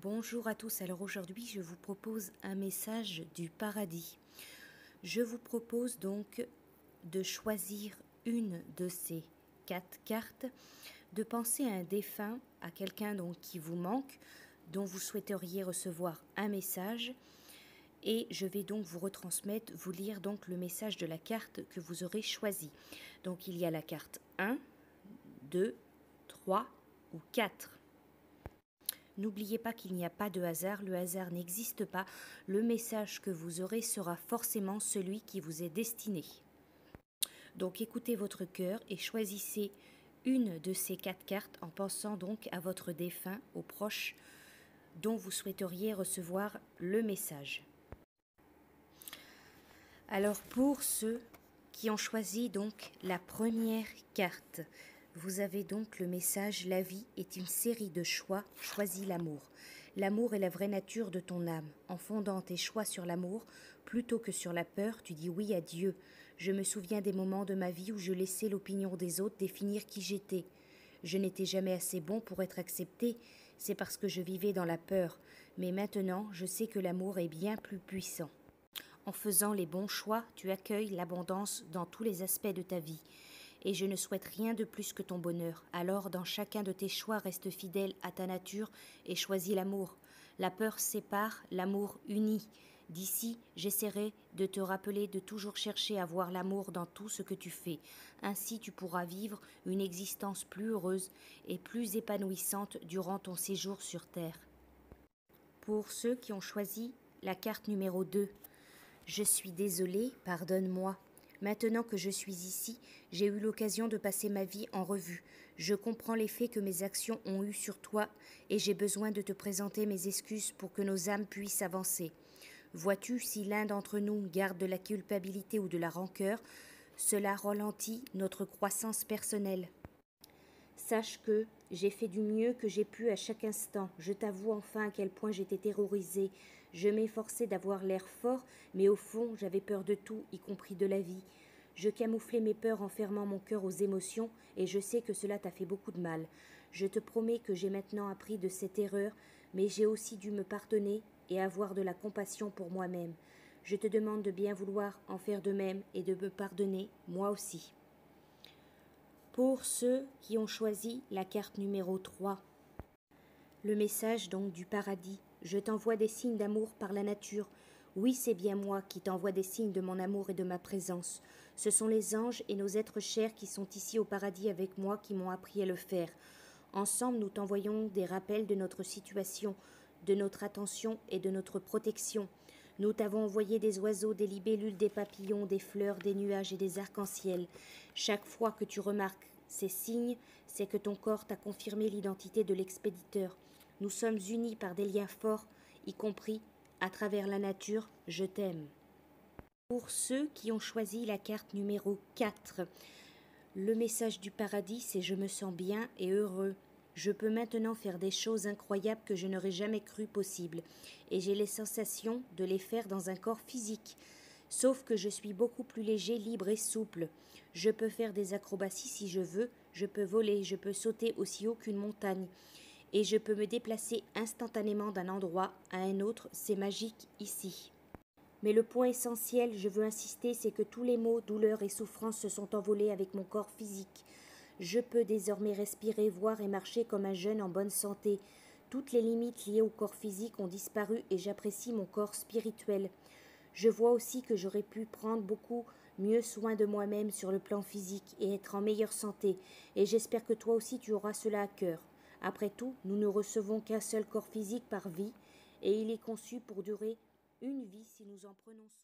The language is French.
Bonjour à tous, alors aujourd'hui je vous propose un message du paradis. Je vous propose donc de choisir une de ces 4 cartes, de penser à un défunt, à quelqu'un donc qui vous manque, dont vous souhaiteriez recevoir un message, et je vais donc vous retransmettre, vous lire donc le message de la carte que vous aurez choisie. Donc il y a la carte 1, 2, 3 ou 4. N'oubliez pas qu'il n'y a pas de hasard, le hasard n'existe pas, le message que vous aurez sera forcément celui qui vous est destiné. Donc écoutez votre cœur et choisissez une de ces 4 cartes en pensant donc à votre défunt, aux proches dont vous souhaiteriez recevoir le message. Alors pour ceux qui ont choisi donc la première carte, vous avez donc le message « La vie est une série de choix, choisis l'amour ». L'amour est la vraie nature de ton âme. En fondant tes choix sur l'amour, plutôt que sur la peur, tu dis oui à Dieu. Je me souviens des moments de ma vie où je laissais l'opinion des autres définir qui j'étais. Je n'étais jamais assez bon pour être accepté, c'est parce que je vivais dans la peur. Mais maintenant, je sais que l'amour est bien plus puissant. En faisant les bons choix, tu accueilles l'abondance dans tous les aspects de ta vie. Et je ne souhaite rien de plus que ton bonheur. Alors, dans chacun de tes choix, reste fidèle à ta nature et choisis l'amour. La peur sépare, l'amour unit. D'ici, j'essaierai de te rappeler de toujours chercher à voir l'amour dans tout ce que tu fais. Ainsi, tu pourras vivre une existence plus heureuse et plus épanouissante durant ton séjour sur Terre. Pour ceux qui ont choisi la carte numéro 2, je suis désolée, pardonne-moi. Maintenant que je suis ici, j'ai eu l'occasion de passer ma vie en revue. Je comprends l'effet que mes actions ont eu sur toi et j'ai besoin de te présenter mes excuses pour que nos âmes puissent avancer. Vois-tu, si l'un d'entre nous garde de la culpabilité ou de la rancœur, cela ralentit notre croissance personnelle. Sache que j'ai fait du mieux que j'ai pu à chaque instant. Je t'avoue enfin à quel point j'étais terrorisée. Je m'efforçais d'avoir l'air fort, mais au fond, j'avais peur de tout, y compris de la vie. Je camouflais mes peurs en fermant mon cœur aux émotions, et je sais que cela t'a fait beaucoup de mal. Je te promets que j'ai maintenant appris de cette erreur, mais j'ai aussi dû me pardonner et avoir de la compassion pour moi-même. Je te demande de bien vouloir en faire de même et de me pardonner, moi aussi. Pour ceux qui ont choisi la carte numéro 3, le message donc du paradis. Je t'envoie des signes d'amour par la nature. Oui, c'est bien moi qui t'envoie des signes de mon amour et de ma présence. Ce sont les anges et nos êtres chers qui sont ici au paradis avec moi qui m'ont appris à le faire. Ensemble, nous t'envoyons des rappels de notre situation, de notre attention et de notre protection. Nous t'avons envoyé des oiseaux, des libellules, des papillons, des fleurs, des nuages et des arcs-en-ciel. Chaque fois que tu remarques ces signes, c'est que ton corps t'a confirmé l'identité de l'expéditeur. Nous sommes unis par des liens forts, y compris à travers la nature. Je t'aime. Pour ceux qui ont choisi la carte numéro 4, le message du paradis, c'est « Je me sens bien et heureux ». Je peux maintenant faire des choses incroyables que je n'aurais jamais cru possibles, et j'ai les sensations de les faire dans un corps physique. Sauf que je suis beaucoup plus léger, libre et souple. Je peux faire des acrobaties si je veux, je peux voler, je peux sauter aussi haut qu'une montagne. Et je peux me déplacer instantanément d'un endroit à un autre, c'est magique ici. Mais le point essentiel, je veux insister, c'est que tous les maux, douleurs et souffrances se sont envolés avec mon corps physique. Je peux désormais respirer, voir et marcher comme un jeune en bonne santé. Toutes les limites liées au corps physique ont disparu et j'apprécie mon corps spirituel. Je vois aussi que j'aurais pu prendre beaucoup mieux soin de moi-même sur le plan physique et être en meilleure santé. Et j'espère que toi aussi tu auras cela à cœur. Après tout, nous ne recevons qu'un seul corps physique par vie et il est conçu pour durer une vie si nous en prenons soin.